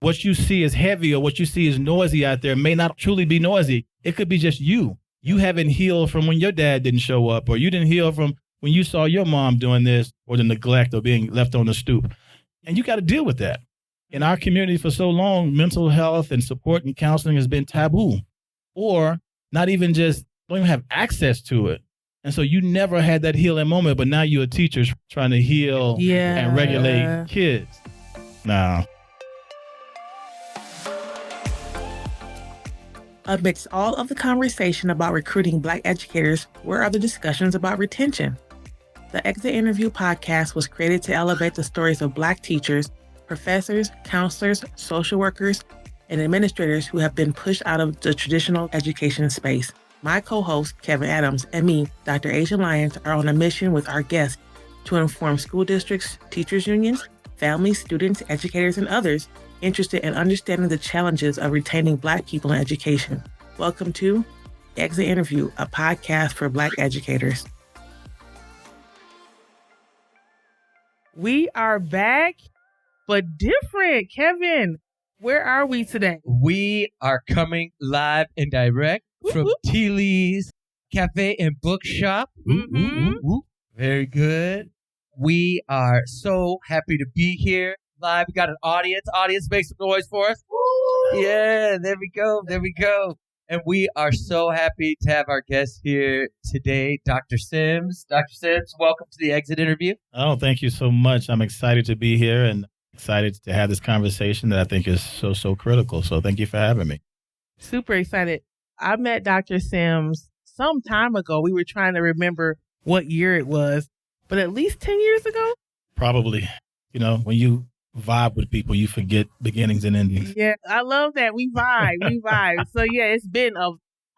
what you see is heavy or what you see is noisy out there may not truly be noisy. It could be just you. You haven't healed from when your dad didn't show up, or you didn't heal from when you saw your mom doing this, or the neglect or being left on the stoop. And you got to deal with that. In our community for so long, mental health and support and counseling has been taboo, or not even just don't even have access to it. And so you never had that healing moment, but now you're a teacher trying to heal and regulate kids. Now, amidst all of the conversation about recruiting Black educators, where are the discussions about retention? The Exit Interview podcast was created to elevate the stories of Black teachers, professors, counselors, social workers, and administrators who have been pushed out of the traditional education space. My co-host, Kevin Adams, and me, Dr. Asia Lyons, are on a mission with our guests to inform school districts, teachers unions, families, students, educators, and others interested in understanding the challenges of retaining Black people in education. Welcome to Exit Interview, a podcast for Black educators. We are back, but different. Kevin, where are we today? We are coming live and direct from Teely's Cafe and Bookshop. Very good. We are so happy to be here live. We got an audience. Audience, make some noise for us. Woo! Yeah, there we go. There we go. And we are so happy to have our guest here today, Dr. Sims. Dr. Sims, welcome to the Exit Interview. Oh, thank you so much. I'm excited to be here and excited to have this conversation that I think is so critical. So thank you for having me. Super excited. I met Dr. Sims some time ago. We were trying to remember what year it was, but at least 10 years ago? Probably. You know, when you vibe with people, you forget beginnings and endings. Yeah, I love that. We vibe. So yeah, it's been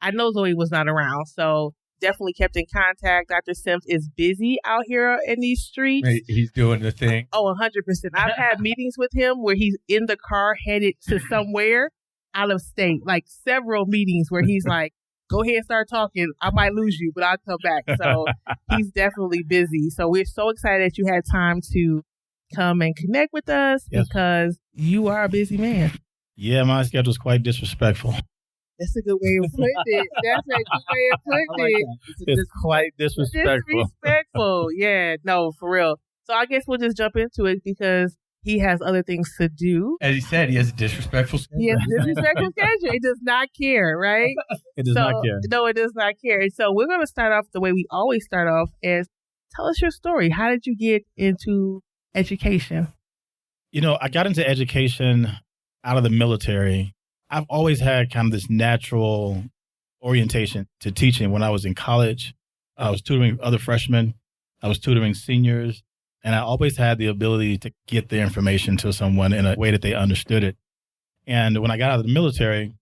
I know Zoe was not around, so definitely kept in contact. Dr. Sims is busy out here in these streets. He's doing the thing. Oh, 100%. I've had meetings with him where he's in the car headed to somewhere out of state, like several meetings where he's like, go ahead and start talking. I might lose you, but I'll come back. So he's definitely busy. So we're so excited that you had time to come and connect with us because you are a busy man. Yeah, my schedule's quite disrespectful. That's a good way of putting it. That's a good way of putting it. It's quite disrespectful. Disrespectful. Yeah, no, for real. So I guess we'll just jump into it because he has other things to do. As he said, he has a disrespectful schedule. He has a disrespectful schedule. It does not care, right? It does not care. No, it does not care. And so we're going to start off the way we always start off is tell us your story. How did you get into education? You know, I got into education out of the military. I've always had kind of this natural orientation to teaching. When I was in college, I was tutoring other freshmen. I was tutoring seniors. And I always had the ability to get the information to someone in a way that they understood it. And when I got out of the military,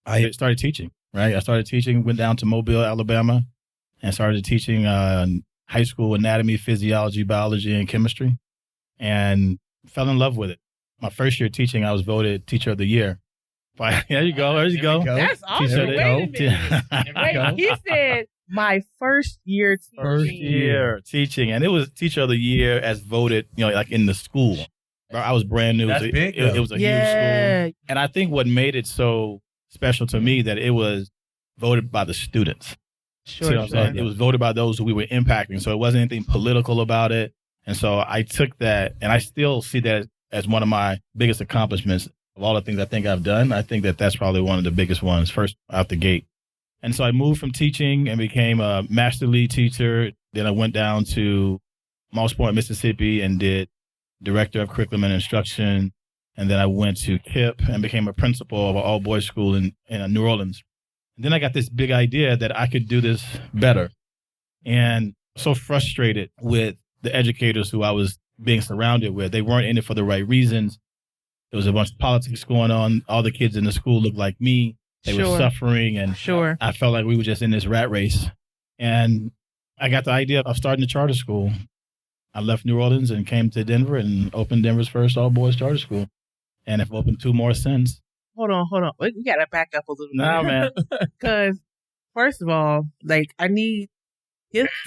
I started teaching, right? I started teaching, went down to Mobile, Alabama, and started teaching high school anatomy, physiology, biology, and chemistry, and fell in love with it. My first year teaching, I was voted Teacher of the Year. There you go. There you go. That's awesome. Wait a minute. He said my first year teaching. First year teaching. And it was Teacher of the Year as voted, you know, like in the school. I was brand new. That's big, it was a huge school. And I think what made it so special to me that it was voted by the students. Sure. It was voted by those who we were impacting. So it wasn't anything political about it. And so I took that, and I still see that as one of my biggest accomplishments of all the things I think I've done. I think that that's probably one of the biggest ones, first out the gate. And so I moved from teaching and became a master lead teacher. Then I went down to Moss Point, Mississippi, and did director of curriculum and instruction. And then I went to KIPP and became a principal of an all-boys school in New Orleans. And then I got this big idea that I could do this better. And so frustrated with the educators who I was being surrounded with. They weren't in it for the right reasons. There was a bunch of politics going on. All the kids in the school looked like me. They were suffering, and I felt like we were just in this rat race. And I got the idea of starting a charter school. I left New Orleans and came to Denver and opened Denver's first all-boys charter school. And I've opened 2 more since. Hold on. We got to back up a little bit. Nah, man. Because, first of all, like, I need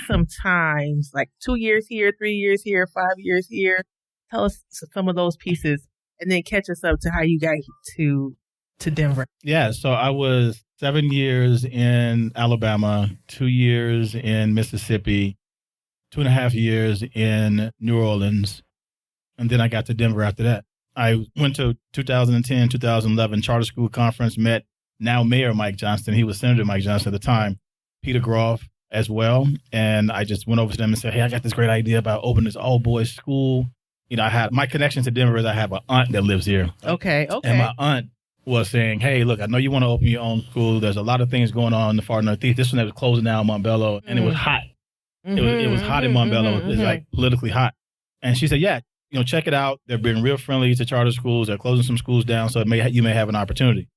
some times, like 2 years here, 3 years here, 5 years here. Tell us some of those pieces. and then catch us up to how you got to Denver. Yeah, so I was 7 years in Alabama, 2 years in Mississippi, 2.5 years in New Orleans, and then I got to Denver after that. I went to 2010, 2011 charter school conference, met now Mayor Mike Johnston. He was Senator Mike Johnston at the time, Peter Groff as well. And I just went over to them and said, hey, I got this great idea about opening this all-boys school. You know, I had my connection to Denver is I have an aunt that lives here. Okay. And my aunt was saying, hey, look, I know you want to open your own school. There's a lot of things going on in the far northeast. This one that was closing down Montbello, and it was hot. It was hot in Montbello. It was like politically hot. And she said, yeah, you know, check it out. They're being real friendly to charter schools. They're closing some schools down, so you may have an opportunity.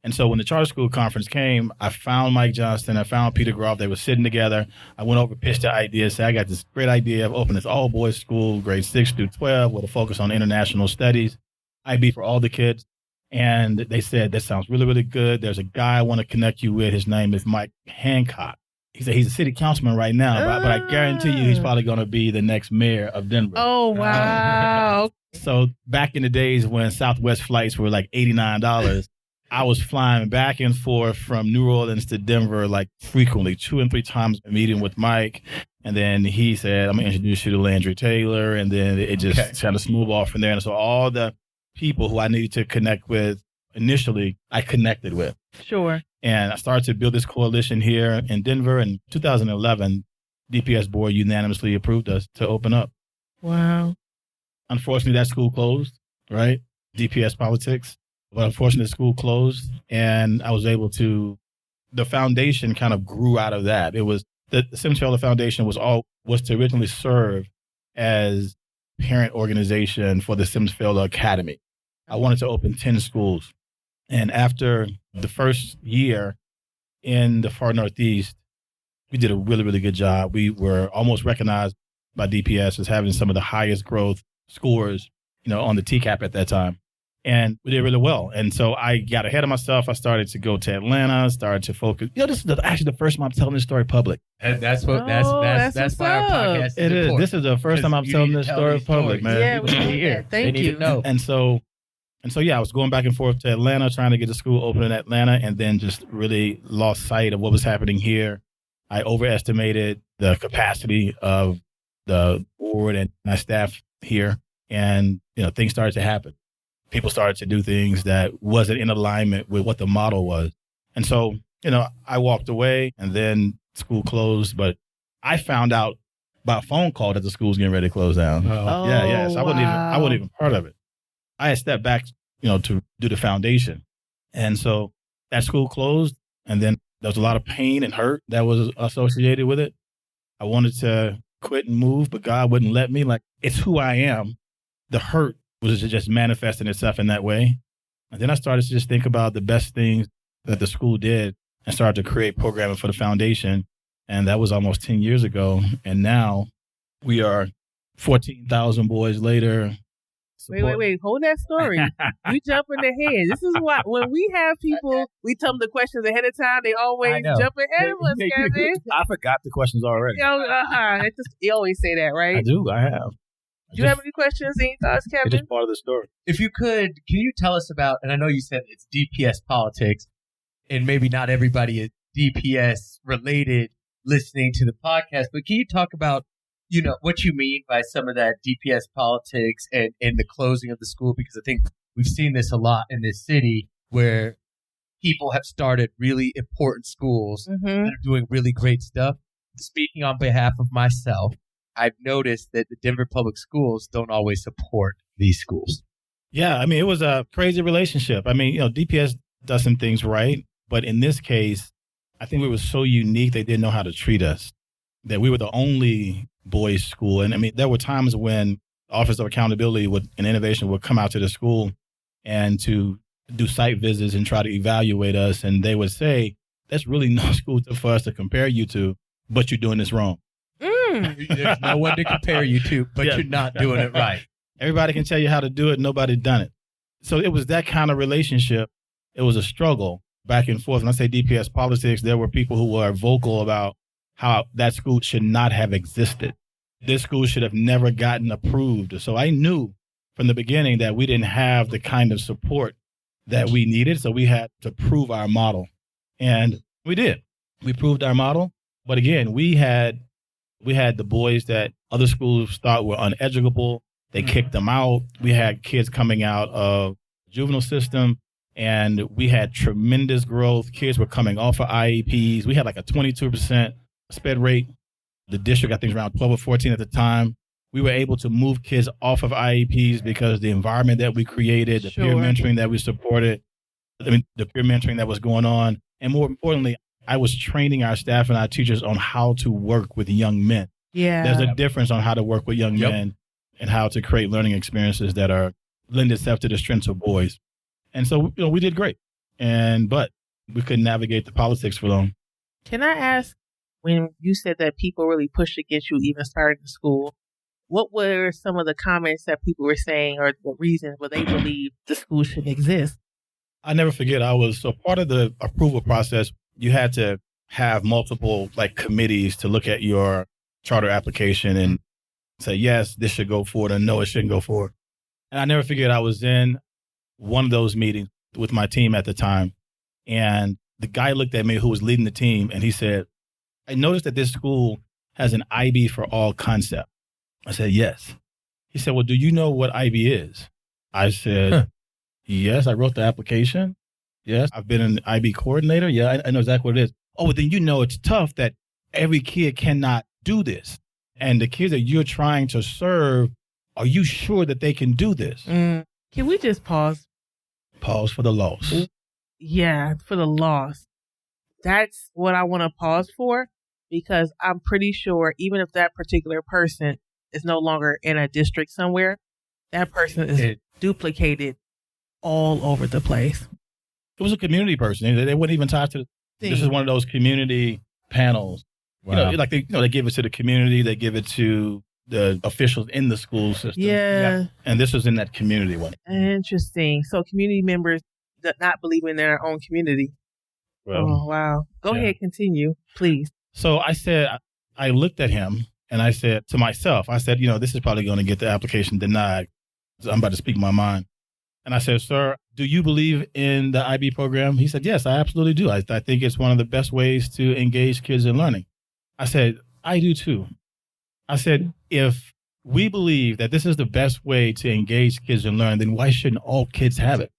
And so when the charter school conference came, I found Mike Johnston. I found Peter Groff. They were sitting together. I went over, pitched the idea, said, I got this great idea of opening this all-boys school, grades 6 through 12, with a focus on international studies, IB for all the kids. And they said, that sounds really, really good. There's a guy I want to connect you with. His name is Mike Hancock. He said he's a city councilman right now, but I guarantee you he's probably going to be the next mayor of Denver. Oh, wow. So back in the days when Southwest flights were like $89, I was flying back and forth from New Orleans to Denver like frequently, 2 and 3 times a meeting with Mike. And then he said, I'm going to introduce you to Landry Taylor. And then it just kind of smooth off from there. And so all the people who I needed to connect with initially, I connected with. Sure. And I started to build this coalition here in Denver. In 2011, DPS board unanimously approved us to open up. Wow. Unfortunately, that school closed, right? DPS politics. But unfortunately, the school closed, and I was able to, the foundation kind of grew out of that. It was, the Sims-Fayola Foundation was to originally serve as parent organization for the Sims-Fayola Academy. I wanted to open 10 schools. And after the first year in the far northeast, we did a really, really good job. We were almost recognized by DPS as having some of the highest growth scores, you know, on the TCAP at that time. And we did really well. And so I got ahead of myself. I started to go to Atlanta, started to focus. You know, this is actually the first time I'm telling this story public. And that's what that's why our podcast is It is. important. This is the first time I'm telling this story public, man. Yeah, we need here. Thank you. Know. And so yeah, I was going back and forth to Atlanta, trying to get the school open in Atlanta, and then just really lost sight of what was happening here. I overestimated the capacity of the board and my staff here, and you know, things started to happen. People started to do things that wasn't in alignment with what the model was. And so, you know, I walked away, and then school closed, but I found out by a phone call that the school's getting ready to close down. Oh, Yeah. So wow. I wasn't even part of it. I had stepped back, you know, to do the foundation. And so that school closed, and then there was a lot of pain and hurt that was associated with it. I wanted to quit and move, but God wouldn't let me. Like, it's who I am. The hurt was just manifesting itself in that way. And then I started to just think about the best things that the school did and started to create programming for the foundation. And that was almost 10 years ago. And now we are 14,000 boys later. Wait. Hold that story. You jumping ahead. This is why when we have people, we tell them the questions ahead of time. They always jump ahead of us, Kevin. I forgot the questions already. You always say that, right? I do. I have. Do you have any questions, any thoughts, Kevin? It's just part of the story. If you could, can you tell us about, and I know you said it's DPS politics, and maybe not everybody is DPS related listening to the podcast, but can you talk about, you know, what you mean by some of that DPS politics and the closing of the school? Because I think we've seen this a lot in this city where people have started really important schools that are doing really great stuff. Speaking on behalf of myself, I've noticed that the Denver public schools don't always support these schools. Yeah, I mean, it was a crazy relationship. I mean, you know, DPS does some things right, but in this case, I think we were so unique they didn't know how to treat us, that we were the only boys' school. And I mean, there were times when the Office of Accountability and Innovation would come out to the school and to do site visits and try to evaluate us. And they would say, there's really no school for us to compare you to, but you're doing this wrong. There's no one to compare you to, but you're not doing it right. Everybody can tell you how to do it. Nobody done it. So it was that kind of relationship. It was a struggle back and forth. When I say DPS politics, there were people who were vocal about how that school should not have existed. This school should have never gotten approved. So I knew from the beginning that we didn't have the kind of support that we needed. So we had to prove our model. And we did. We proved our model. But again, we had the boys that other schools thought were uneducable. They kicked them out. We had kids coming out of the juvenile system, and we had tremendous growth. Kids were coming off of IEPs. We had like a 22% sped rate. The district, I think, was around 12 or 14 at the time. We were able to move kids off of IEPs because the environment that we created, the peer mentoring that we supported, the peer mentoring that was going on. And more importantly, I was training our staff and our teachers on how to work with young men. Yeah. There's a difference on how to work with young men and how to create learning experiences that are lend itself to the strengths of boys. And so, we did great. But we couldn't navigate the politics for long. Can I ask, when you said that people really pushed against you even starting school, what were some of the comments that people were saying or the reasons why they believed the school should exist? I never forget, so part of the approval process, you had to have multiple committees to look at your charter application and say, yes, this should go forward, or no, it shouldn't go forward. And I never forget, I was in one of those meetings with my team at the time, and the guy looked at me who was leading the team, and he said, I noticed that this school has an IB for all concept. I said, yes. He said, well, do you know what IB is? I said, yes, I wrote the application. Yes, I've been an IB coordinator. Yeah, I know exactly what it is. Oh, but then it's tough that every kid cannot do this. And the kids that you're trying to serve, are you sure that they can do this? Can we just pause? Pause for the loss. Yeah, for the loss. That's what I want to pause for, because I'm pretty sure even if that particular person is no longer in a district somewhere, that person is duplicated all over the place. It was a community person. They wouldn't even talk to. This is one of those community panels. Wow. They give it to the community. They give it to the officials in the school system. Yeah. And this was in that community one. Interesting. So community members that not believe in their own community. Well, oh, wow. Go ahead, continue, please. So I looked at him and I said to myself, this is probably going to get the application denied. So I'm about to speak my mind. And I said, sir, do you believe in the IB program? He said, yes, I absolutely do. I think it's one of the best ways to engage kids in learning. I said, I do too. I said, if we believe that this is the best way to engage kids in learning, then why shouldn't all kids have it?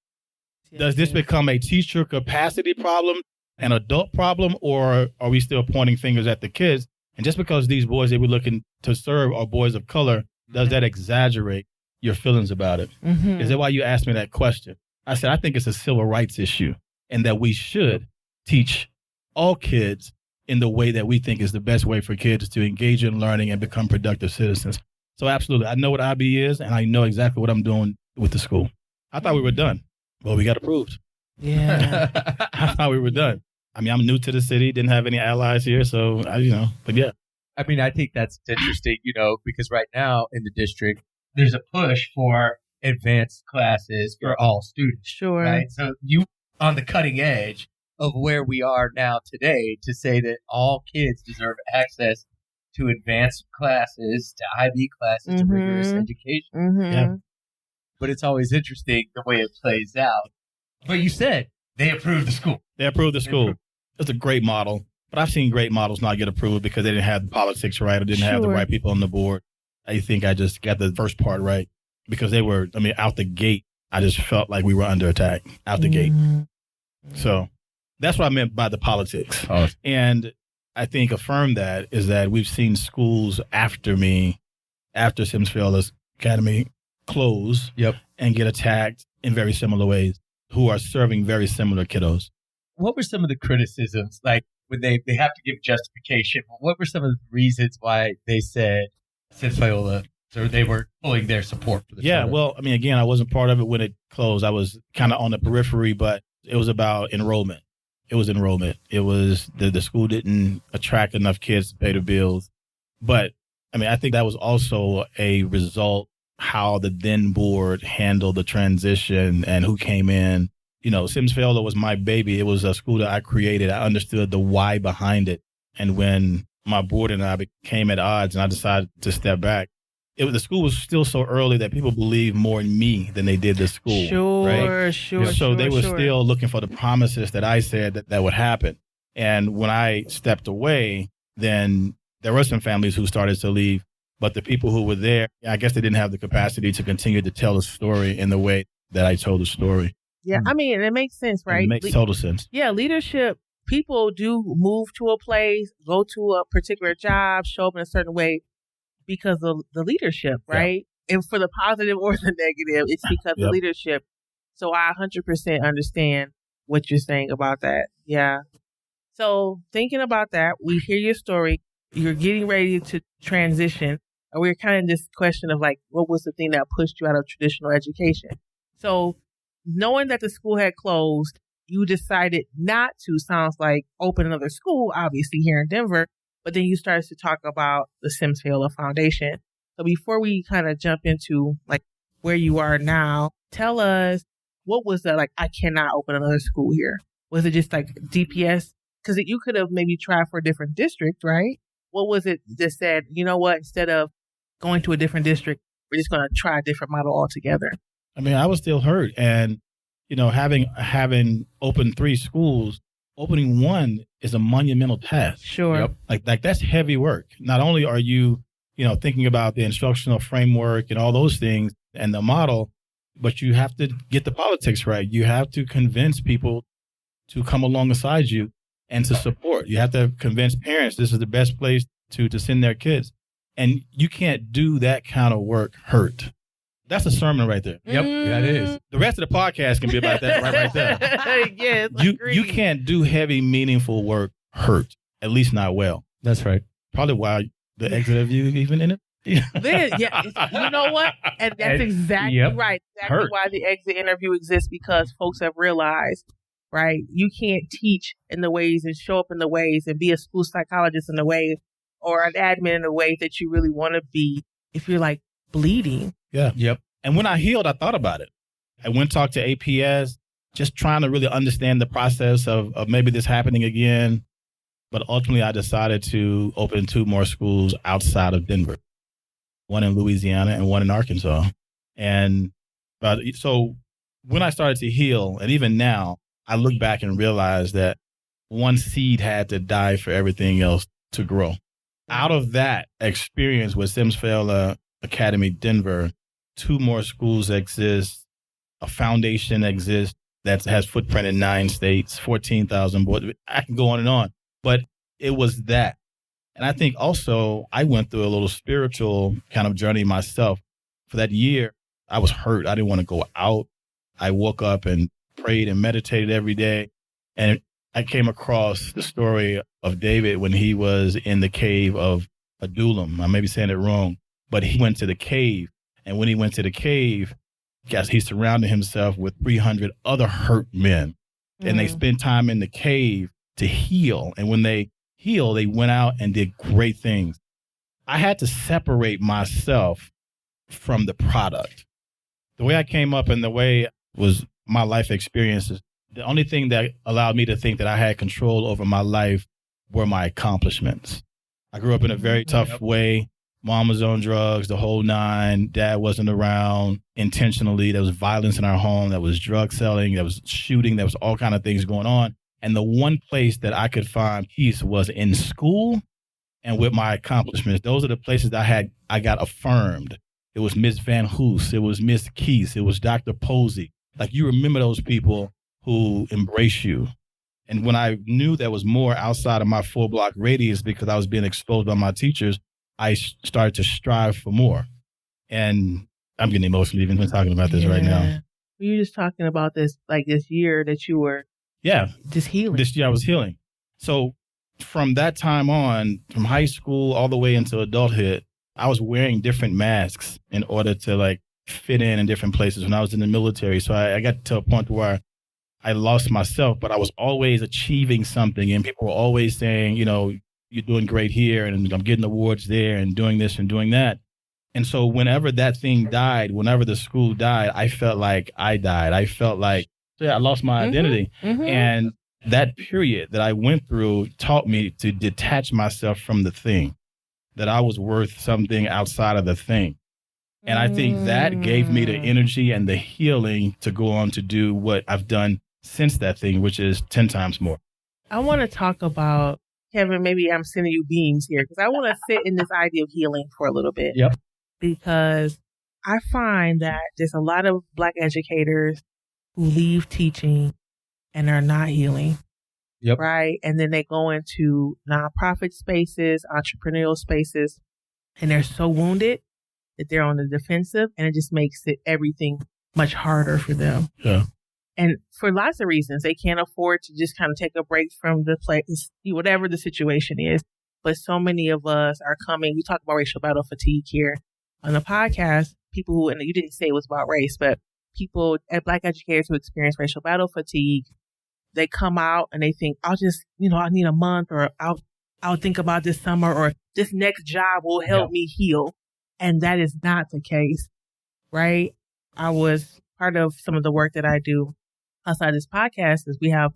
Does this become a teacher capacity problem, an adult problem, or are we still pointing fingers at the kids? And just because these boys that we're looking to serve are boys of color, does that exaggerate your feelings about it? Mm-hmm. Is that why you asked me that question? I said, I think it's a civil rights issue and that we should teach all kids in the way that we think is the best way for kids to engage in learning and become productive citizens. So absolutely, I know what IB is, and I know exactly what I'm doing with the school. I thought we were done. Well, we got approved. Yeah. I thought we were done. I mean, I'm new to the city, didn't have any allies here, so, but yeah. I mean, I think that's interesting, because right now in the district, there's a push for advanced classes for all students. Sure. Right? So you on the cutting edge of where we are now today to say that all kids deserve access to advanced classes, to IB classes, to rigorous education. Mm-hmm. Yeah. But it's always interesting the way it plays out. But you said they approved the school. They approved the school. It's a great model. But I've seen great models not get approved because they didn't have the politics right or didn't have the right people on the board. I think I just got the first part right because they were, out the gate, I just felt like we were under attack out the gate. So that's what I meant by the politics. Oh. And I think affirm that is that we've seen schools after me, after Sims-Fayola Academy close and get attacked in very similar ways, who are serving very similar kiddos. What were some of the criticisms, like when they have to give justification? What were some of the reasons why they said Sims-Fayola, or they were pulling their support for the charter? Well, again, I wasn't part of it when it closed. I was kind of on the periphery, but it was about enrollment. It was enrollment. It was the school didn't attract enough kids to pay the bills. But, I think that was also a result how the then board handled the transition and who came in. Sims-Fayola was my baby. It was a school that I created. I understood the why behind it. And when my board and I became at odds and I decided to step back, the school was still so early that people believed more in me than they did the school. Sure, right? sure. So they were sure. still looking for the promises that I said that would happen. And when I stepped away, then there were some families who started to leave. But the people who were there, I guess they didn't have the capacity to continue to tell the story in the way that I told the story. Yeah, I mean, it makes sense, right? It makes total sense. Yeah, leadership, people do move to a place, go to a particular job, show up in a certain way because of the leadership, right? And for the positive or the negative, it's because of leadership. So I 100% understand what you're saying about that. Yeah. So thinking about that, we hear your story. You're getting ready to transition. And we're kind of in this question of like, what was the thing that pushed you out of traditional education? So knowing that the school had closed, you decided not to, sounds like, open another school, obviously here in Denver. But then you started to talk about the Sims-Fayola Foundation. So before we kind of jump into like where you are now, tell us, what was that like, I cannot open another school here? Was it just like DPS? Because you could have maybe tried for a different district, right? What was it that said, you know what, instead of going to a different district, we're just going to try a different model altogether? I mean, I was still hurt. And, you know, having opened 3 schools, opening one is a monumental task. Sure. Like that's heavy work. Not only are you, thinking about the instructional framework and all those things and the model, but you have to get the politics right. You have to convince people to come alongside you and to support. You have to convince parents this is the best place to send their kids. And you can't do that kind of work hurt. That's a sermon right there. Yep, that is. The rest of the podcast can be about that right there. Yes, you can't do heavy, meaningful work hurt, at least not well. That's right. Probably why the exit of you even in it. You know what? And that's exactly right. Exactly why the exit interview exists, because folks have realized, right, you can't teach in the ways and show up in the ways and be a school psychologist in the way or an admin in the way that you really want to be if you're like bleeding. Yeah. Yep. And when I healed, I thought about it. I went and talked to APS, just trying to really understand the process of maybe this happening again. But ultimately, I decided to open 2 more schools outside of Denver, one in Louisiana and one in Arkansas. And so when I started to heal, and even now, I look back and realize that one seed had to die for everything else to grow. Out of that experience with Sims-Fayola Academy Denver, 2 more schools exist, a foundation exists that has footprint in 9 states, 14,000 boys. I can go on and on, but it was that. And I think also I went through a little spiritual kind of journey myself. For that year, I was hurt. I didn't want to go out. I woke up and prayed and meditated every day. And I came across the story of David when he was in the cave of Adullam. I may be saying it wrong, but he went to the cave. And when he went to the cave, he surrounded himself with 300 other hurt men. And they spent time in the cave to heal. And when they healed, they went out and did great things. I had to separate myself from the product. The way I came up and the way was my life experiences, the only thing that allowed me to think that I had control over my life were my accomplishments. I grew up in a very tough way. Mom was on drugs, the whole 9. Dad wasn't around intentionally. There was violence in our home. There was drug selling. There was shooting. There was all kind of things going on. And the one place that I could find peace was in school and with my accomplishments. Those are the places that I got affirmed. It was Miss Van Hoos. It was Miss Keese. It was Dr. Posey. Like, you remember those people who embrace you. And when I knew there was more outside of my 4-block radius because I was being exposed by my teachers, I started to strive for more. And I'm getting emotional even talking about this right now. You were just talking about this, like this year that you were just healing. This year I was healing. So from that time on, from high school all the way into adulthood, I was wearing different masks in order to like fit in different places when I was in the military. So I got to a point where I lost myself, but I was always achieving something. And people were always saying, you're doing great here and I'm getting awards there and doing this and doing that. And so whenever that thing died, whenever the school died, I felt like I died. I felt like I lost my identity. And that period that I went through taught me to detach myself from the thing, that I was worth something outside of the thing. And I think that gave me the energy and the healing to go on to do what I've done since that thing, which is 10 times more. I want to talk about, Kevin, maybe I'm sending you beams here because I want to sit in this idea of healing for a little bit. Yep. Because I find that there's a lot of Black educators who leave teaching and are not healing. Yep. Right. And then they go into nonprofit spaces, entrepreneurial spaces, and they're so wounded that they're on the defensive, and it just makes everything much harder for them. Yeah. And for lots of reasons, they can't afford to just kind of take a break from the place, whatever the situation is. But so many of us are coming. We talk about racial battle fatigue here on the podcast. People who, and you didn't say it was about race, but people, Black educators who experience racial battle fatigue, they come out and they think, I'll just, I need a month, or I'll think about this summer, or this next job will help me heal. And that is not the case, right? I was part of some of the work that I do outside this podcast is we have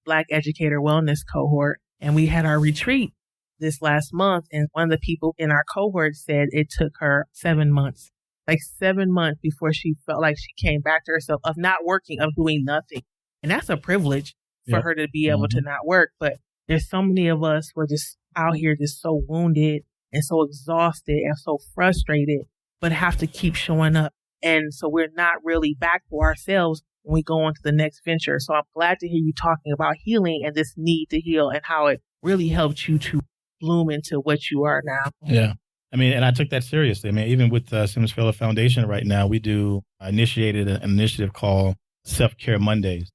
Black educator wellness cohort, and we had our retreat this last month. And one of the people in our cohort said it took her 7 months, like 7 months before she felt like she came back to herself of not working, of doing nothing. And that's a privilege for her to be able to not work. But there's so many of us who are just out here just so wounded and so exhausted and so frustrated, but have to keep showing up. And so we're not really back for ourselves when we go on to the next venture. So I'm glad to hear you talking about healing and this need to heal and how it really helped you to bloom into what you are now. Yeah. I mean, and I took that seriously. I mean, even with Sims-Fayola Foundation right now, I initiated an initiative called Self-Care Mondays.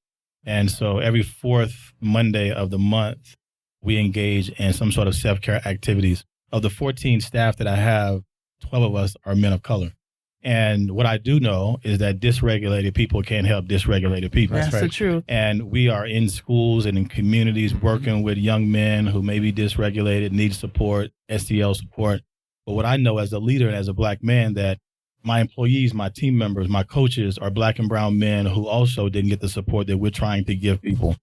And so every fourth Monday of the month, we engage in some sort of self-care activities. Of the 14 staff that I have, 12 of us are men of color. And what I do know is that dysregulated people can't help dysregulated people. That's the truth. And we are in schools and in communities working with young men who may be dysregulated, need support, STL support. But what I know as a leader and as a Black man, that my employees, my team members, my coaches are Black and brown men who also didn't get the support that we're trying to give people.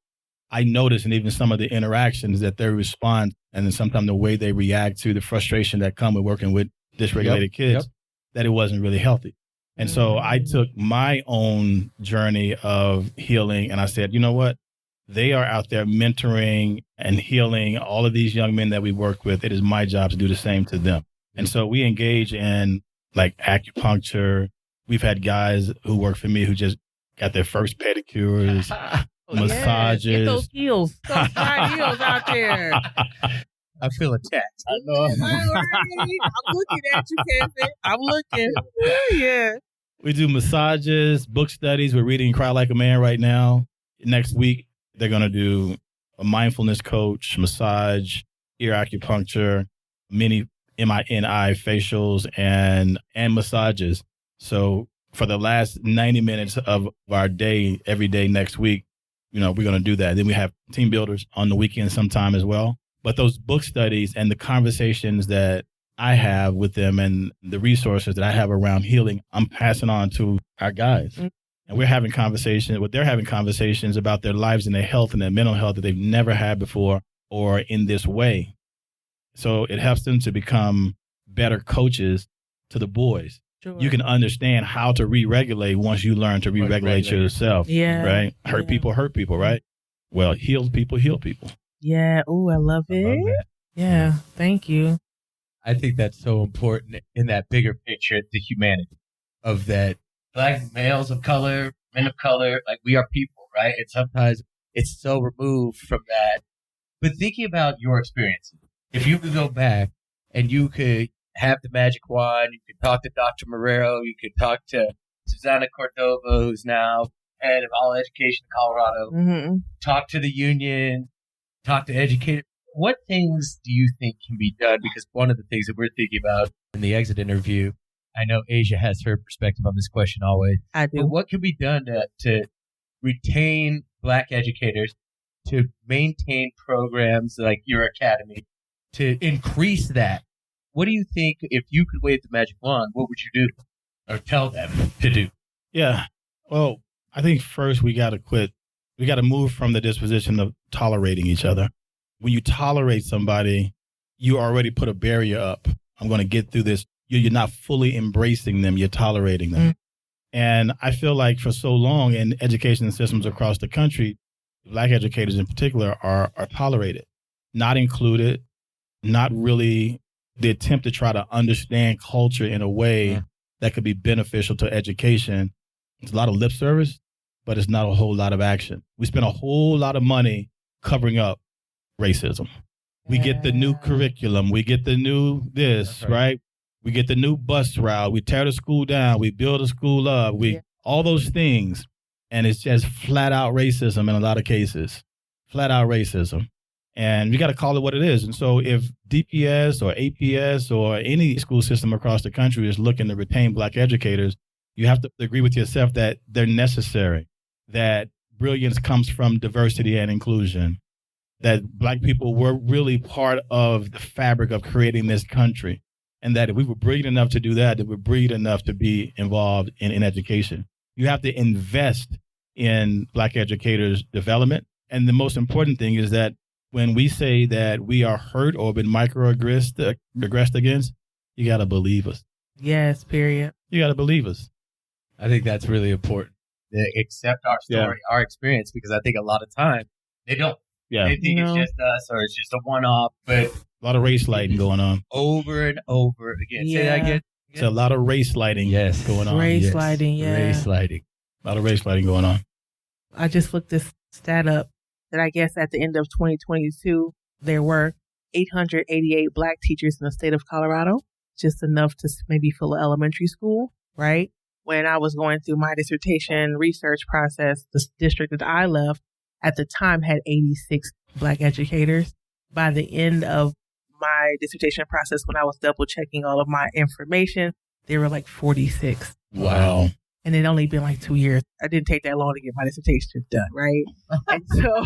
I notice, and even some of the interactions, that their response and then sometimes the way they react to the frustration that come with working with dysregulated kids, that it wasn't really healthy. And so I took my own journey of healing and I said, you know what? They are out there mentoring and healing all of these young men that we work with. It is my job to do the same to them. And so we engage in like acupuncture. We've had guys who work for me who just got their first pedicures. Massages. Get those heels. Those high heels out there. I feel attacked. I know. I'm looking at you, Kevin. I'm looking. Yeah. We do massages, book studies. We're reading Cry Like a Man right now. Next week, they're going to do a mindfulness coach, massage, ear acupuncture, mini MINI facials, and massages. So for the last 90 minutes of our day, every day next week, we're going to do that. Then we have team builders on the weekend sometime as well. But those book studies and the conversations that I have with them and the resources that I have around healing, I'm passing on to our guys. Mm-hmm. And they're having conversations about their lives and their health and their mental health that they've never had before or in this way. So it helps them to become better coaches to the boys. Sure. You can understand how to re-regulate once you learn to re-regulate yourself. Yeah. Right? Hurt people, right? Well, heal people, heal people. Yeah. Oh, I love it. Yeah. Thank you. I think that's so important in that bigger picture, the humanity of that. Black males of color, men of color, like we are people, right? And sometimes it's so removed from that. But thinking about your experiences, if you could go back and you could have the magic wand, you could talk to Dr. Marrero, you could talk to Susanna Cordova, who's now head of all education in Colorado, talk to the union, talk to educators. What things do you think can be done? Because one of the things that we're thinking about in the exit interview, I know Asia has her perspective on this question always. I do. But what can be done to retain Black educators, to maintain programs like your academy, to increase that? What do you think, if you could wave the magic wand, what would you do or tell them to do? Yeah. Well, I think first we got to quit. We got to move from the disposition of tolerating each other. When you tolerate somebody, you already put a barrier up. I'm going to get through this you're not fully embracing them, you're tolerating them. And I feel like for so long in education systems across the country, Black educators in particular are tolerated, not included, not really the attempt to try to understand culture in a way that could be beneficial to education. It's a lot of lip service, but it's not a whole lot of action. We spend a whole lot of money covering up racism. We get the new curriculum. We get the new this, right? We get the new bus route. We tear the school down. We build a school up. All those things. And it's just flat out racism in a lot of cases. Flat out racism. And we got to call it what it is. And so if DPS or APS or any school system across the country is looking to retain Black educators, you have to agree with yourself that they're necessary, that brilliance comes from diversity and inclusion, that Black people were really part of the fabric of creating this country. And that if we were brilliant enough to do that, we're brilliant enough to be involved in education. You have to invest in Black educators' development. And the most important thing is that when we say that we are hurt or been microaggressed against, you got to believe us. Yes, period. You got to believe us. I think that's really important. They accept our story, our experience, because I think a lot of times they don't. Yeah. They think it's just us or it's just a one-off, but a lot of race lighting going on. Over and over again. Yeah. Say that again. It's a lot of race lighting going on. Race lighting, yeah. Race lighting. A lot of race lighting going on. I just looked this stat up that I guess at the end of 2022, there were 888 Black teachers in the state of Colorado, just enough to maybe fill an elementary school, right? When I was going through my dissertation research process, the district that I left at the time had 86 Black educators. By the end of my dissertation process, when I was double checking all of my information, there were like 46. Wow. And it only been like 2 years. I didn't take that long to get my dissertation done, right? And so,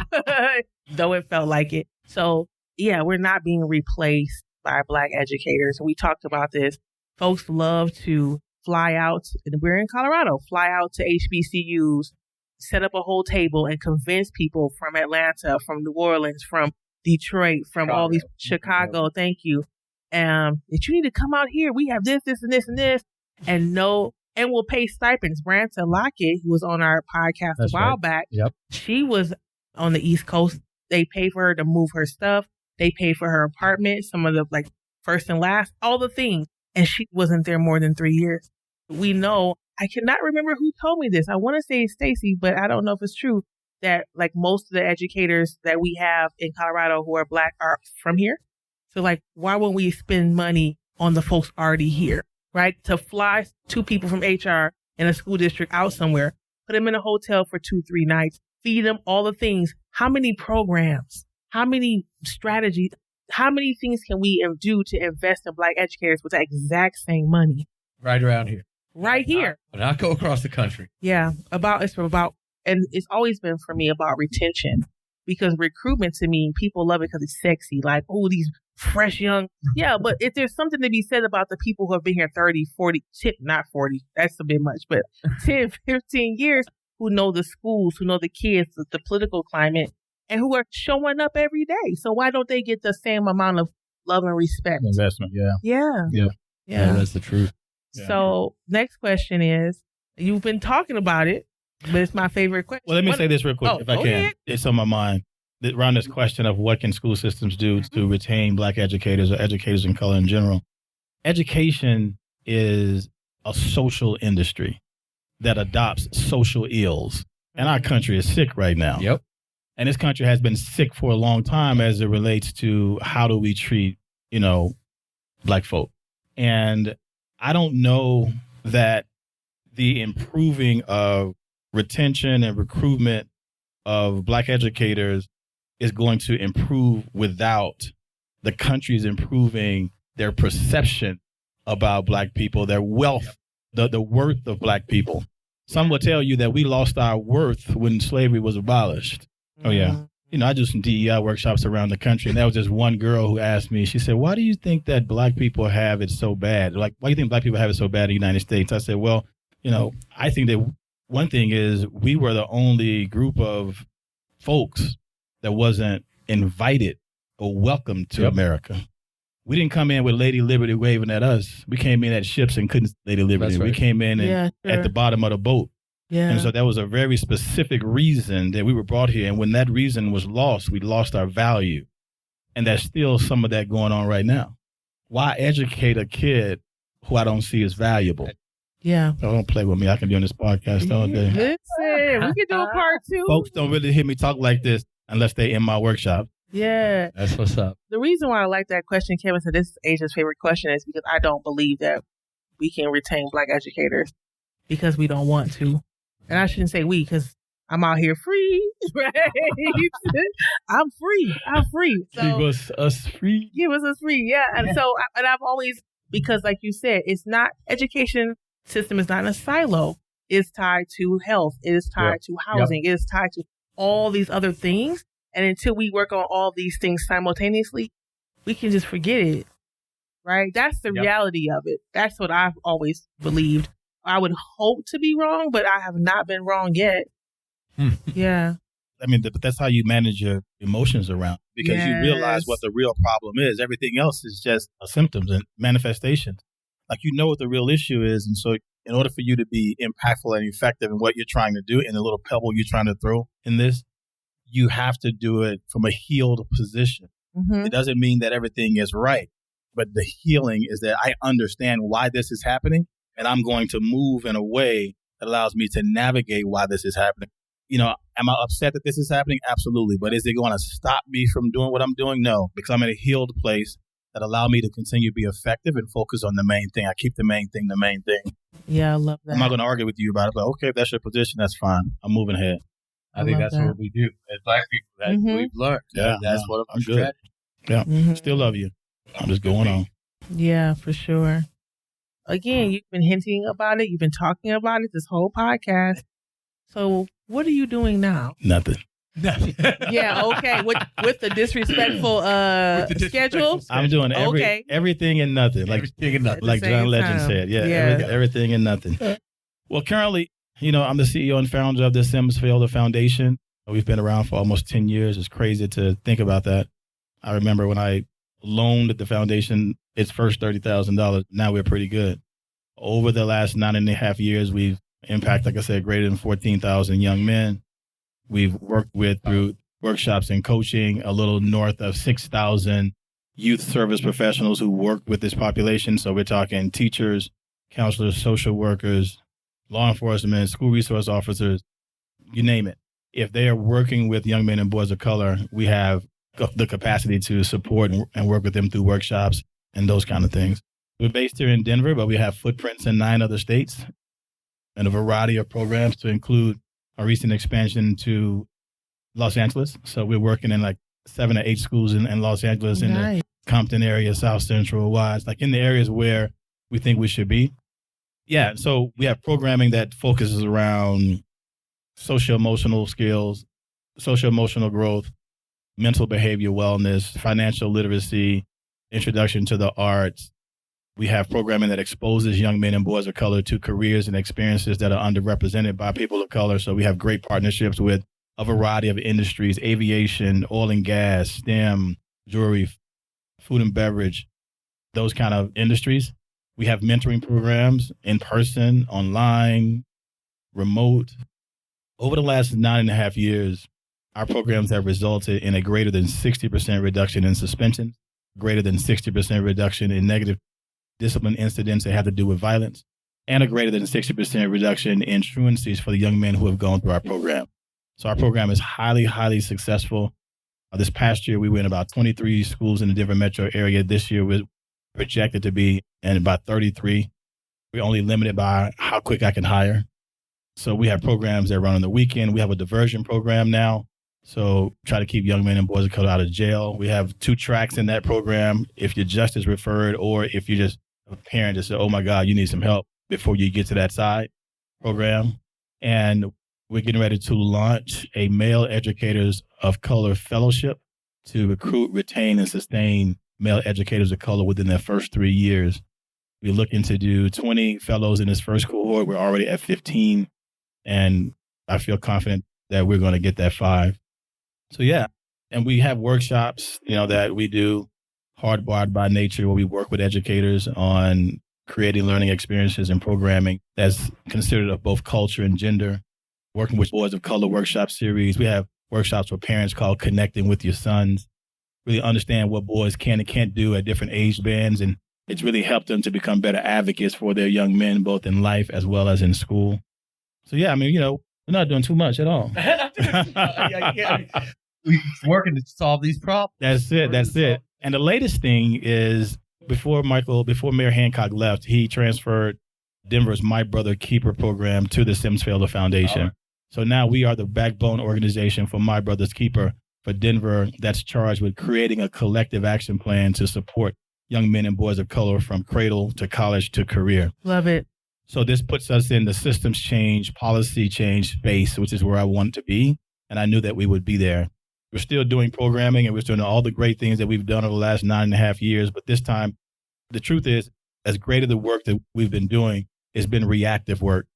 though it felt like it. So, yeah, we're not being replaced by Black educators. We talked about this. Folks love to fly out, and we're in Colorado, fly out to HBCUs, set up a whole table and convince people from Atlanta, from New Orleans, from Detroit, from all these Chicago, thank you, that you need to come out here. We have this, this, and this, and this, and we'll pay stipends. Branta Lockett, who was on our podcast a while back, she was on the East Coast. They paid for her to move her stuff. They paid for her apartment, some of the like first and last, all the things, and she wasn't there more than 3 years. We know. I cannot remember who told me this. I want to say Stacy, but I don't know if it's true that like most of the educators that we have in Colorado who are Black are from here. So like, why wouldn't we spend money on the folks already here, right? To fly 2 people from HR in a school district out somewhere, put them in a hotel for 2-3 nights, feed them all the things. How many programs, how many strategies, how many things can we do to invest in Black educators with the exact same money? Right around here. Right here. Not go across the country. Yeah. And it's always been for me about retention, because recruitment to me, people love it because it's sexy. Like, oh, these fresh young. Yeah. But if there's something to be said about the people who have been here 30, 40, not 40, that's a bit much, but 10, 15 years, who know the schools, who know the kids, the political climate, and who are showing up every day. So why don't they get the same amount of love and respect? Investment. Yeah. That's the truth. Yeah. So next question is, you've been talking about it, but it's my favorite question. Well, let me say this real quick, if I can. Ahead. It's on my mind. Around this question of what can school systems do to retain Black educators or educators in color in general. Education is a social industry that adopts social ills. And our country is sick right now. Yep. And this country has been sick for a long time as it relates to how do we treat, Black folk. And I don't know that the improving of retention and recruitment of Black educators is going to improve without the country's improving their perception about Black people, their wealth, the worth of Black people. Some will tell you that we lost our worth when slavery was abolished. Oh, yeah. I do some DEI workshops around the country, and there was this one girl who asked me, she said, why do you think that Black people have it so bad? Like, why do you think Black people have it so bad in the United States? I said, well, I think that one thing is we were the only group of folks that wasn't invited or welcomed to America. we didn't come in with Lady Liberty waving at us. We came in at ships and couldn't Lady Liberty. That's right. We came in at the bottom of the boat. Yeah. And so that was a very specific reason that we were brought here. And when that reason was lost, we lost our value. And there's still some of that going on right now. Why educate a kid who I don't see as valuable? Yeah. Don't play with me. I can be on this podcast all day. Listen, we can do a part 2. Folks don't really hear me talk like this unless they in my workshop. Yeah. That's what's up. The reason why I like that question, Kevin said this is Asia's favorite question, is because I don't believe that we can retain Black educators because we don't want to. And I shouldn't say we, because I'm out here free, right? I'm free. So, Give us free. Give us free, yeah. And so, and I've always, because like you said, it's not, education system is not in a silo. It's tied to health. It is tied to housing. It is tied to all these other things. And until we work on all these things simultaneously, we can just forget it, right? That's the reality of it. That's what I've always believed. I would hope to be wrong, but I have not been wrong yet. Yeah. I mean, but that's how you manage your emotions around, because you realize what the real problem is. Everything else is just symptoms and manifestations. Like, you know what the real issue is. And so in order for you to be impactful and effective in what you're trying to do, in the little pebble you're trying to throw in this, you have to do it from a healed position. Mm-hmm. It doesn't mean that everything is right, but the healing is that I understand why this is happening, and I'm going to move in a way that allows me to navigate why this is happening. You know, am I upset that this is happening? Absolutely. But is it going to stop me from doing what I'm doing? No, because I'm in a healed place that allow me to continue to be effective and focus on the main thing. I keep the main thing the main thing. Yeah, I love that. I'm not going to argue with you about it, but okay, if that's your position, that's fine. I'm moving ahead. I think that's what we do as Black people. That's what we've learned. Yeah, that's one of our strategies. Yeah, still love you. I'm just going on. Yeah, for sure. Again, you've been hinting about it. You've been talking about it this whole podcast. So what are you doing now? Nothing. Yeah, okay. With the disrespectful schedule? I'm doing everything and nothing. Everything and nothing. Like John Legend said. Yeah, everything and nothing. Well, currently, you know, I'm the CEO and founder of the Sims-Fayola Foundation. We've been around for almost 10 years. It's crazy to think about that. I remember when I loaned the foundation its first $30,000. Now we're pretty good. Over the last 9.5 years, we've impacted, like I said, greater than 14,000 young men. We've worked with, through workshops and coaching, a little north of 6,000 youth service professionals who work with this population. So we're talking teachers, counselors, social workers, law enforcement, school resource officers, you name it. If they are working with young men and boys of color, we have the capacity to support and work with them through workshops and those kind of things. We're based here in Denver, but we have footprints in 9 other states and a variety of programs to include a recent expansion to Los Angeles. So we're working in like 7 or 8 schools in Los Angeles, in the Compton area, South Central, Wise, like in the areas where we think we should be. Yeah, so we have programming that focuses around social-emotional skills, social-emotional growth, mental behavior wellness, financial literacy, introduction to the arts. We have programming that exposes young men and boys of color to careers and experiences that are underrepresented by people of color. So we have great partnerships with a variety of industries: aviation, oil and gas, STEM, jewelry, food and beverage, those kind of industries. We have mentoring programs in person, online, remote. Over the last 9.5 years, our programs have resulted in a greater than 60% reduction in suspensions, greater than 60% reduction in negative discipline incidents that have to do with violence, and a greater than 60% reduction in truancies for the young men who have gone through our program. So our program is highly, highly successful. This past year, we were in about 23 schools in the Denver metro area. This year, we're projected to be in about 33. We're only limited by how quick I can hire. So we have programs that run on the weekend. We have a diversion program now. So try to keep young men and boys of color out of jail. We have 2 tracks in that program. If you're justice referred, or if you're just a parent that said, oh my God, you need some help before you get to that side program. And we're getting ready to launch a male educators of color fellowship to recruit, retain, and sustain male educators of color within their first 3 years. We're looking to do 20 fellows in this first cohort. We're already at 15. And I feel confident that we're going to get that 5. So yeah, and we have workshops, you know, that we do Hardwired by Nature, where we work with educators on creating learning experiences and programming that's considered of both culture and gender. Working with Boys of Color workshop series. We have workshops for parents called Connecting with Your Sons. Really understand what boys can and can't do at different age bands. And it's really helped them to become better advocates for their young men, both in life as well as in school. So, yeah, I mean, we're not doing too much at all. We're working to solve these problems. That's it. And the latest thing is before Mayor Hancock left, he transferred Denver's My Brother Keeper program to the Sims-Fayola Foundation. Right. So now we are the backbone organization for My Brother's Keeper for Denver that's charged with creating a collective action plan to support young men and boys of color from cradle to college to career. Love it. So this puts us in the systems change, policy change space, which is where I wanted to be. And I knew that we would be there. We're still doing programming and we're doing all the great things that we've done over the last 9.5 years. But this time, the truth is, as great of the work that we've been doing, it's been reactive work.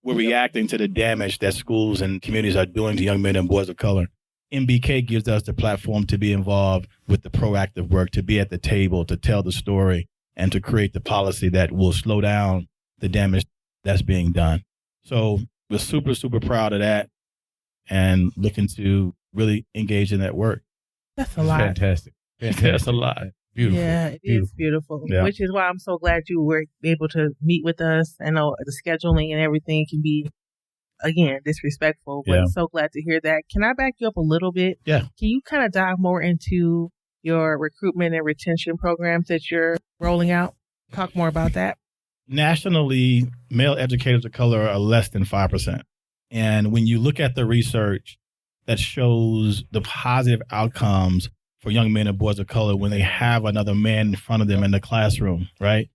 We're reacting to the damage that schools and communities are doing to young men and boys of color. MBK gives us the platform to be involved with the proactive work, to be at the table, to tell the story, and to create the policy that will slow down the damage that's being done. So we're super, super proud of that and looking to really engage in that work. That's a lot. Fantastic. That's a lot. Beautiful. Yeah, it is beautiful. Yeah. Which is why I'm so glad you were able to meet with us. I know the scheduling and everything can be, again, disrespectful, but I'm so glad to hear that. Can I back you up a little bit? Yeah. Can you kind of dive more into your recruitment and retention programs that you're rolling out? Talk more about that. Nationally, male educators of color are less than 5%. And when you look at the research that shows the positive outcomes for young men and boys of color when they have another man in front of them in the classroom, right?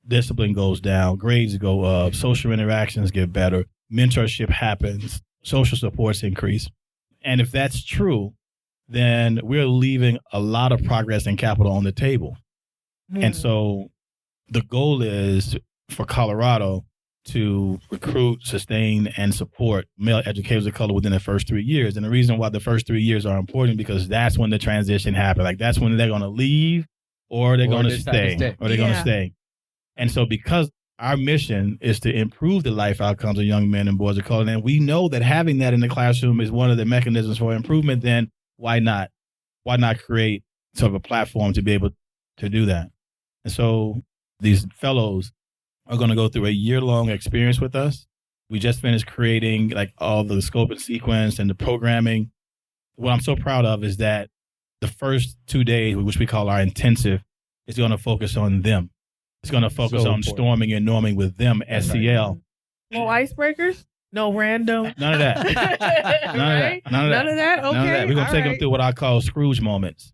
Discipline goes down, grades go up, social interactions get better, mentorship happens, social supports increase. And if that's true, then we're leaving a lot of progress and capital on the table. And so the goal is for Colorado to recruit, sustain, and support male educators of color within the first 3 years. And the reason why the first 3 years are important because that's when the transition happens. Like that's when they're going to leave or they're going to stay. Or they're going to stay. And so because our mission is to improve the life outcomes of young men and boys of color, and we know that having that in the classroom is one of the mechanisms for improvement, then why not? Why not create sort of a platform to be able to do that? And so these fellows are going to go through a year-long experience with us. We just finished creating like all the scope and sequence and the programming. What I'm so proud of is that the first 2 days, which we call our intensive, is going to focus on them. It's going to focus on storming and norming with them, SEL. No icebreakers? No random? None of that. None of that? Okay. We're going to take them through what I call Scrooge moments.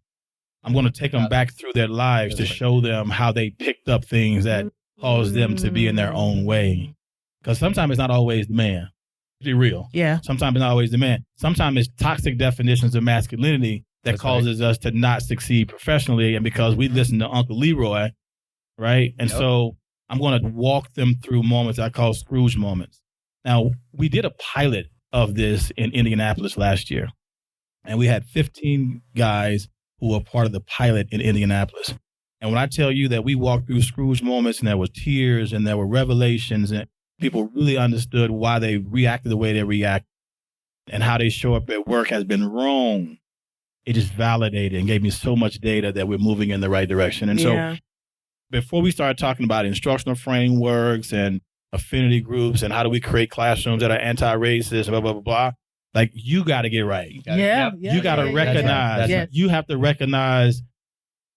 I'm going to take them back through their lives to show them how they picked up things that caused them to be in their own way. Because sometimes it's not always the man. Be real. Yeah. Sometimes it's not always the man. Sometimes it's toxic definitions of masculinity that causes us to not succeed professionally. And because we listen to Uncle Leroy, right? And so I'm going to walk them through moments I call Scrooge moments. Now, we did a pilot of this in Indianapolis last year. And we had 15 guys who were part of the pilot in Indianapolis. And when I tell you that we walked through Scrooge moments and there were tears and there were revelations and people really understood why they reacted the way they react and how they show up at work has been wrong, it just validated and gave me so much data that we're moving in the right direction. And so before we started talking about instructional frameworks and affinity groups and how do we create classrooms that are anti-racist, blah, blah, blah, blah, like you got to get right. You got to recognize, you have to recognize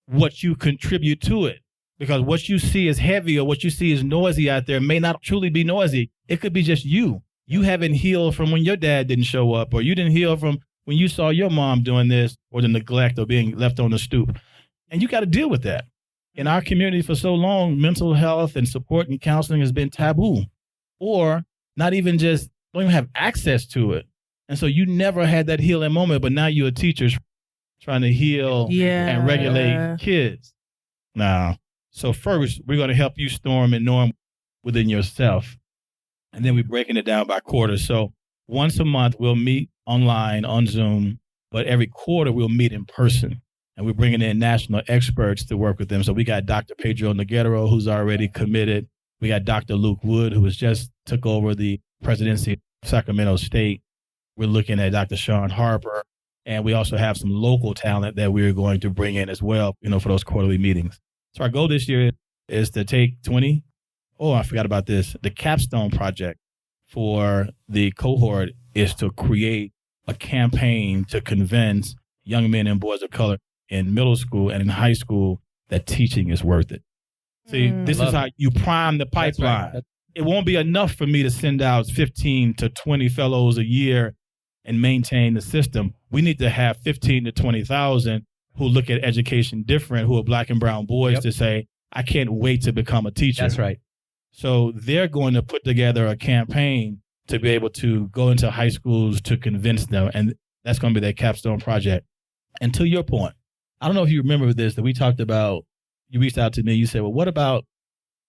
what you contribute to it. Because what you see is heavy or what you see is noisy out there may not truly be noisy. It could be just you. You haven't healed from when your dad didn't show up, or you didn't heal from when you saw your mom doing this, or the neglect or being left on the stoop. And you got to deal with that. In our community for so long, mental health and support and counseling has been taboo, or not even just don't even have access to it. And so you never had that healing moment, but now you're a teacher trying to heal and regulate kids. Now, so first, we're going to help you storm and norm within yourself. And then we're breaking it down by quarter. So once a month, we'll meet online on Zoom, but every quarter we'll meet in person. and we're bringing in national experts to work with them. So we got Dr. Pedro Noguero, who's already committed. We got Dr. Luke Wood, who has just took over the presidency of Sacramento State. We're looking at Dr. Sean Harper, and we also have some local talent that we're going to bring in as well, for those quarterly meetings. So our goal this year is to take 20. Oh, I forgot about this. The capstone project for the cohort is to create a campaign to convince young men and boys of color in middle school and in high school that teaching is worth it. See, this is how you prime the pipeline. Right. It won't be enough for me to send out 15 to 20 fellows a year and maintain the system. We need to have 15 to 20,000 who look at education different, who are Black and brown boys to say, I can't wait to become a teacher. That's right. So they're going to put together a campaign to be able to go into high schools to convince them. And that's going to be their capstone project. And to your point, I don't know if you remember this, that we talked about, you reached out to me, you said, well, what about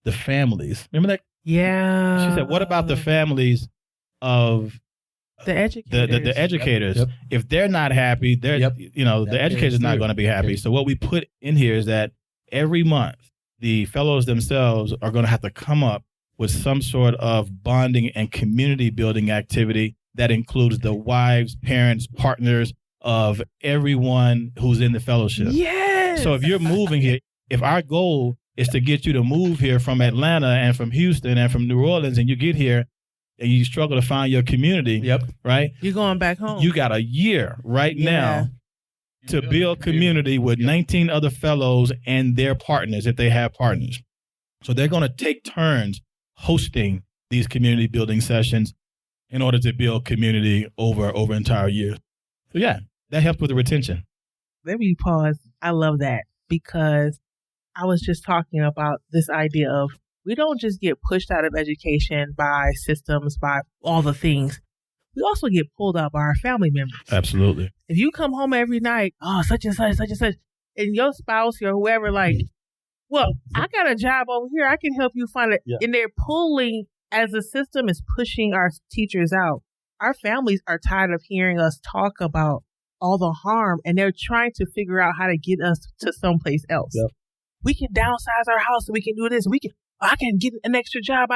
the families? Remember that? Yeah. She said, what about the families of the educators? The educators. Yep. If they're not happy, the educator's not going to be happy. Okay. So what we put in here is that every month, the fellows themselves are going to have to come up with some sort of bonding and community building activity that includes the wives, parents, partners of everyone who's in the fellowship. Yes. So if you're moving here, if our goal is to get you to move here from Atlanta and from Houston and from New Orleans, and you get here and you struggle to find your community, right? You're going back home. You got a year now to build community with 19 other fellows and their partners, if they have partners. So they're going to take turns hosting these community building sessions in order to build community over entire years. So yeah, that helps with the retention. Let me pause. I love that, because I was just talking about this idea of we don't just get pushed out of education by systems, by all the things. We also get pulled out by our family members. Absolutely. If you come home every night, such and such, and your spouse or whoever, well, I got a job over here, I can help you find it. Yeah. And they're pulling, as the system is pushing our teachers out. Our families are tired of hearing us talk about all the harm, and they're trying to figure out how to get us to someplace else. Yep. We can downsize our house, we can do this, I can get an extra job,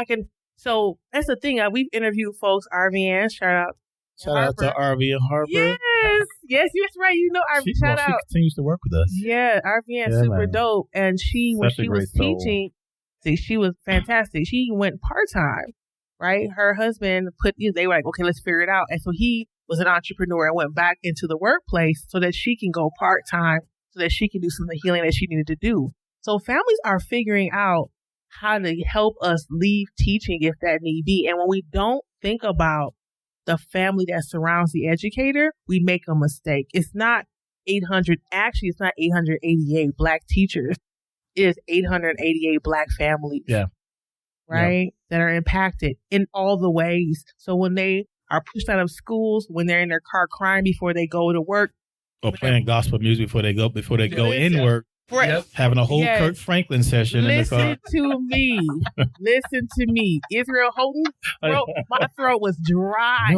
So that's the thing. We've interviewed folks, RVN, shout out to RV and Harper. Yes, that's right. RV, shout out. She continues to work with us. Yeah, RVN, super dope. And when she was teaching, she was fantastic. She went part-time, right? Her husband they were like, okay, let's figure it out. And so he was an entrepreneur and went back into the workplace so that she can go part-time, so that she can do some of the healing that she needed to do. So families are figuring out how to help us leave teaching if that need be. And when we don't think about the family that surrounds the educator, we make a mistake. It's not 888 Black teachers. It is 888 Black families. Yeah. Right? Yeah. That are impacted in all the ways. So when they are pushed out of schools, when they're in their car crying before they go to work. Or playing gospel music before they go in work. Having a whole Kirk Franklin session in the car. Listen to me. Israel Houghton, my throat was dry.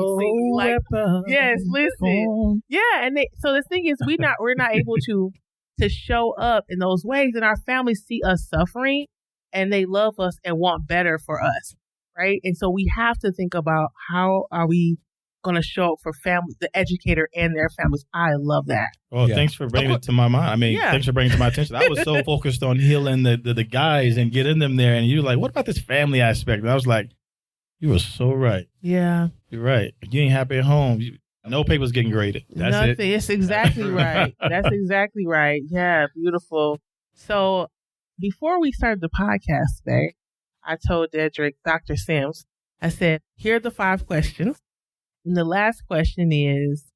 Listen. Yeah, and so the thing is, we're not able to show up in those ways, and our families see us suffering, and they love us and want better for us, right? And so we have to think about, how are we going to show up for family, the educator and their families. I love that. Well, thanks for bringing it to my mind. Thanks for bringing it to my attention. I was so focused on healing the guys and getting them there. And you're like, what about this family aspect? And I was like, you were so right. Yeah. You're right. If you ain't happy at home, no paper's getting graded. That's Nothing. It's exactly right. That's exactly right. Yeah. Beautiful. So before we started the podcast today, I told Dedrick, Dr. Sims, I said, here are the 5 questions. And the last question is,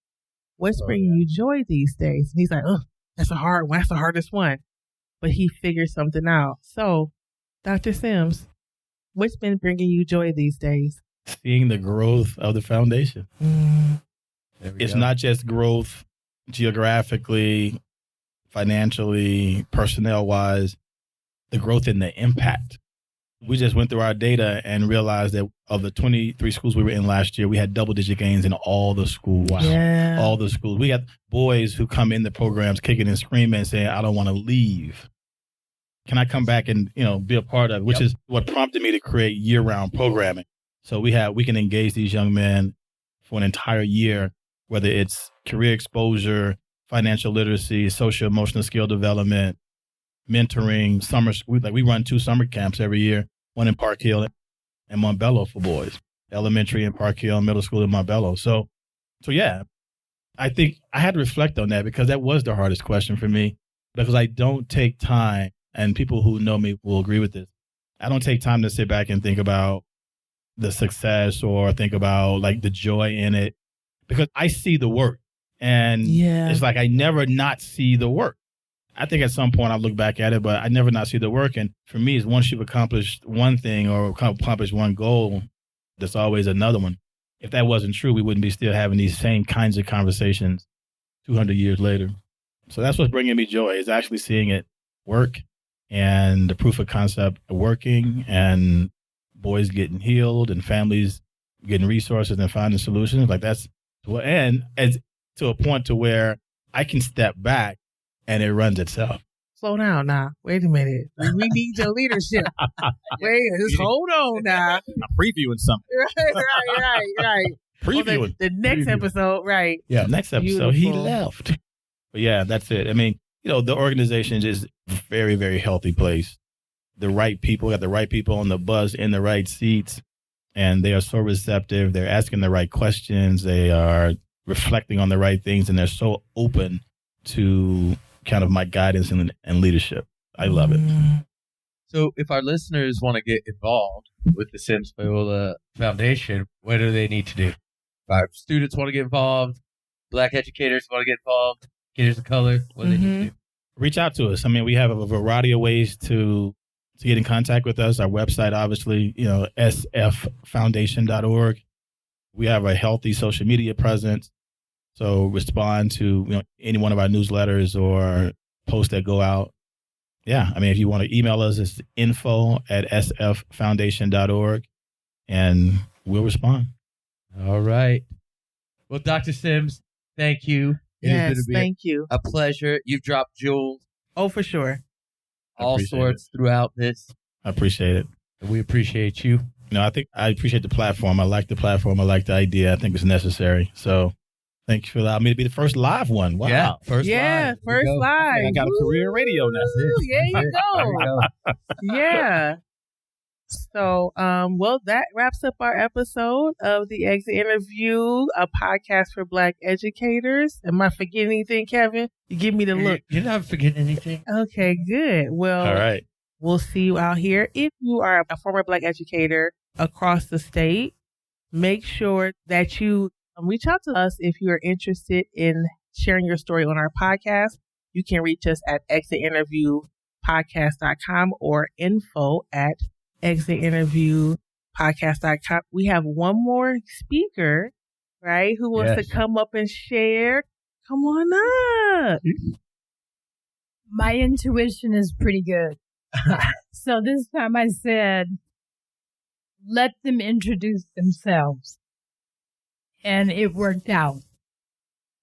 what's bringing you joy these days? And he's like, that's a hard one. That's the hardest one. But he figured something out. So, Dr. Sims, what's been bringing you joy these days? Seeing the growth of the foundation. It's not just growth geographically, financially, personnel-wise, the growth in the impact We just went through our data and realized that of the 23 schools we were in last year, we had double-digit gains in all the schools. Wow. Yeah. All the schools. We got boys who come in the programs kicking and screaming and saying, I don't want to leave. Can I come back and, be a part of it? Which is what prompted me to create year-round programming. So we can engage these young men for an entire year, whether it's career exposure, financial literacy, social emotional skill development, mentoring, summer school. Like we run 2 summer camps every year, one in Park Hill and Montbello for boys, elementary in Park Hill, middle school in Montbello. So yeah, I think I had to reflect on that because that was the hardest question for me because I don't take time, and people who know me will agree with this. I don't take time to sit back and think about the success or think about like the joy in it because I see the work and it's like I never not see the work. I think at some point I look back at it, but I never not see the work. And for me, it's once you've accomplished one thing or accomplished one goal, there's always another one. If that wasn't true, we wouldn't be still having these same kinds of conversations 200 years later. So that's what's bringing me joy is actually seeing it work and the proof of concept working and boys getting healed and families getting resources and finding solutions. Like that's, and as to a point to where I can step back and it runs itself. Slow down now. Wait a minute. We need your leadership. Wait, just hold on now. I'm previewing something. Right. Previewing. Well, the next episode, right. Yeah, next episode, Beautiful. he left. But yeah, that's it. I mean, the organization is a very, very healthy place. The right people, got the right people on the bus in the right seats, and they are so receptive. They're asking the right questions. They are reflecting on the right things, and they're so open to kind of my guidance and leadership. I love it. So if our listeners want to get involved with the Sims-Fayola Foundation, what do they need to do? If our students want to get involved, Black educators want to get involved, educators of color, what do they need to do? Reach out to us. I mean, we have a variety of ways to get in contact with us. Our website, obviously, sffoundation.org. We have a healthy social media presence. So respond to any one of our newsletters or posts that go out. Yeah, I mean, if you want to email us, it's info@sffoundation.org, and we'll respond. All right. Well, Dr. Sims, thank you. Yes, thank you. A pleasure. You've dropped jewels. Oh, for sure. All sorts throughout this. I appreciate it. And we appreciate you. I think I appreciate the platform. I like the platform. I like the idea. I think it's necessary. So thank you for allowing me to be the first live one. Wow. Yeah, first live. I got a career in radio now. There you go. Yeah. So, that wraps up our episode of the Exit Interview, a podcast for Black educators. Am I forgetting anything, Kevin? You give me the look. You're not forgetting anything. Okay, good. Well, all right. We'll see you out here. If you are a former Black educator across the state, make sure that you reach out to us if you are interested in sharing your story on our podcast. You can reach us at exitinterviewpodcast.com or info@exitinterviewpodcast.com. We have one more speaker, right, who wants to come up and share. Come on up. My intuition is pretty good. So this time I said, let them introduce themselves. And it worked out.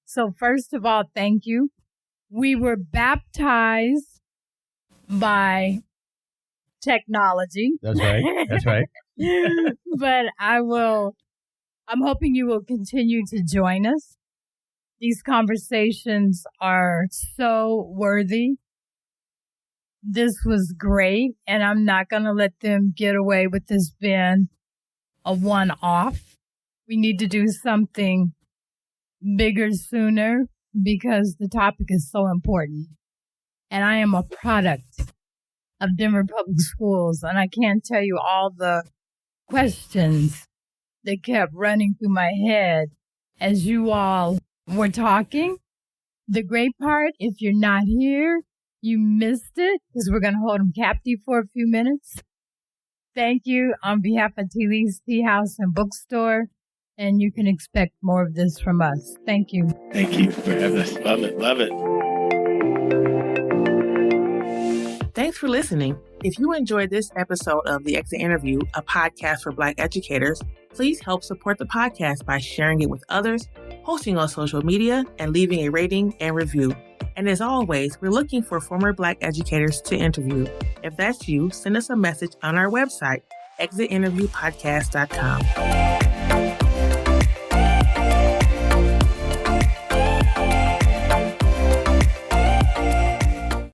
So first of all, thank you. We were baptized by technology. That's right. That's right. But I'm hoping you will continue to join us. These conversations are so worthy. This was great, and I'm not going to let them get away with this being a one-off. We need to do something bigger sooner because the topic is so important. And I am a product of Denver Public Schools, and I can't tell you all the questions that kept running through my head as you all were talking. The great part, if you're not here, you missed it because we're going to hold them captive for a few minutes. Thank you on behalf of Tea Leaves Tea House and Bookstore, and you can expect more of this from us. Thank you. Thank you for having us. Love it. Love it. Thanks for listening. If you enjoyed this episode of The Exit Interview, a podcast for Black educators, please help support the podcast by sharing it with others, posting on social media, and leaving a rating and review. And as always, we're looking for former Black educators to interview. If that's you, send us a messiage on our website, exitinterviewpodcast.com.